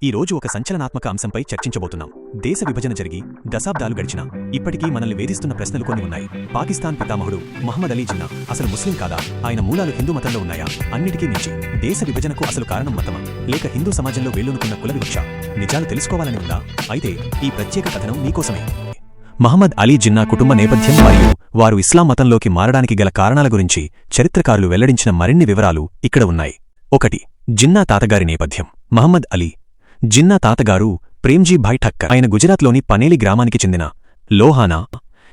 ఈ రోజు ఒక సంచలనాత్మక అంశంపై చర్చించబోతున్నాం. దేశ విభజన జరిగి దశాబ్దాలు గడిచినా ఇప్పటికీ మనల్ని వేధిస్తున్న ప్రశ్నలు కొన్ని ఉన్నాయి. పాకిస్తాన్ పితామహుడు మహమ్మద్ అలీ జిన్నా అసలు ముస్లిం కాదా? ఆయన మూలాలు హిందూ మతంలో ఉన్నాయా? అన్నిటికీ మించి దేశ విభజనకు అసలు కారణం మతమా, లేక హిందూ సమాజంలో వేళ్లూనుకున్న కుల వివక్ష? నిజాలు తెలుసుకోవాలని ఉందా? అయితే ఈ ప్రత్యేక కథనం మీకోసమే. మహమ్మద్ అలీ జిన్నా కుటుంబ నేపథ్యం మరియు వారు ఇస్లాం మతంలోకి మారడానికి గల కారణాల గురించి చరిత్రకారులు వెల్లడించిన మరిన్ని వివరాలు ఇక్కడ ఉన్నాయి. 1. జిన్నా తాతగారి నేపథ్యం. మహమ్మద్ అలీ జిన్నా తాతగారు ప్రేమ్జీ భాయ్ ఠక్కర్. ఆయన గుజరాత్లోని పనేలి గ్రామానికి చెందిన లోహానా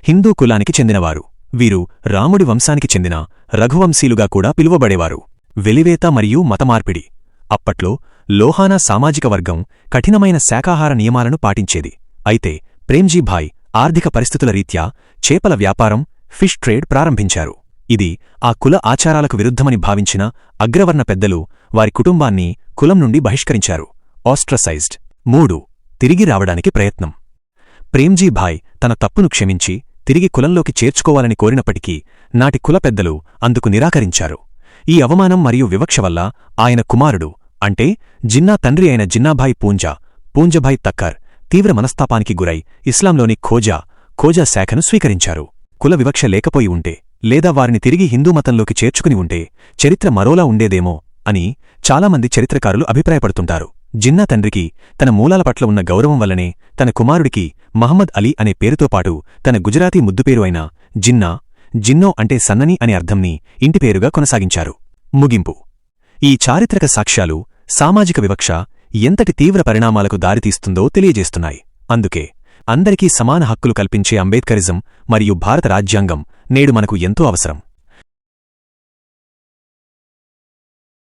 హిందూ కులానికి చెందినవారు. వీరు రాముడి వంశానికి చెందిన రఘువంశీలుగా కూడా పిలువబడేవారు. వెలివేత మరియు మతమార్పిడి. అప్పట్లో లోహానా సామాజిక వర్గం కఠినమైన శాకాహార నియమాలను పాటించేది. అయితే ప్రేమ్జీ భాయ్ ఆర్థిక పరిస్థితుల రీత్యా చేపల వ్యాపారం, ఫిష్ ట్రేడ్ ప్రారంభించారు. ఇది ఆ కుల ఆచారాలకు విరుద్ధమని భావించిన అగ్రవర్ణ పెద్దలు వారి కుటుంబాన్ని కులం నుండి బహిష్కరించారు. ఆస్ట్రసైజ్డ్. 3. తిరిగి రావడానికి ప్రయత్నం. ప్రేమ్జీ భాయ్ తన తప్పును క్షమించి తిరిగి కులంలోకి చేర్చుకోవాలని కోరినప్పటికీ నాటి కుల పెద్దలు అందుకు నిరాకరించారు. ఈ అవమానం మరియు వివక్ష వల్ల ఆయన కుమారుడు అంటే జిన్నా తండ్రి అయిన జిన్నాభాయ్ పూంజభాయ్ తక్కర్ తీవ్ర మనస్తాపానికి గురై ఇస్లాంలోని ఖోజా శాఖను స్వీకరించారు. కుల వివక్ష లేకపోయి ఉంటే లేదా వారిని తిరిగి హిందూ మతంలోకి చేర్చుకుని ఉంటే చరిత్ర మరోలా ఉండేదేమో అని చాలామంది చరిత్రకారులు అభిప్రాయపడుతుంటారు. జిన్నా తండ్రికి తన మూలాల పట్ల ఉన్న గౌరవం వల్లనే తన కుమారుడికి మహమ్మద్ అలీ అనే పేరుతో పాటు తన గుజరాతీ ముద్దుపేరు అయిన జిన్నో అంటే సన్నని అనే అర్థంని ఇంటిపేరుగా కొనసాగించారు. ముగింపు. ఈ చారిత్రక సాక్ష్యాలు సామాజిక వివక్ష ఎంతటి తీవ్ర పరిణామాలకు దారితీస్తుందో తెలియజేస్తున్నాయి. అందుకే అందరికీ సమాన హక్కులు కల్పించే అంబేద్కరిజం మరియు భారత రాజ్యాంగం నేడు మనకు ఎంతో అవసరం.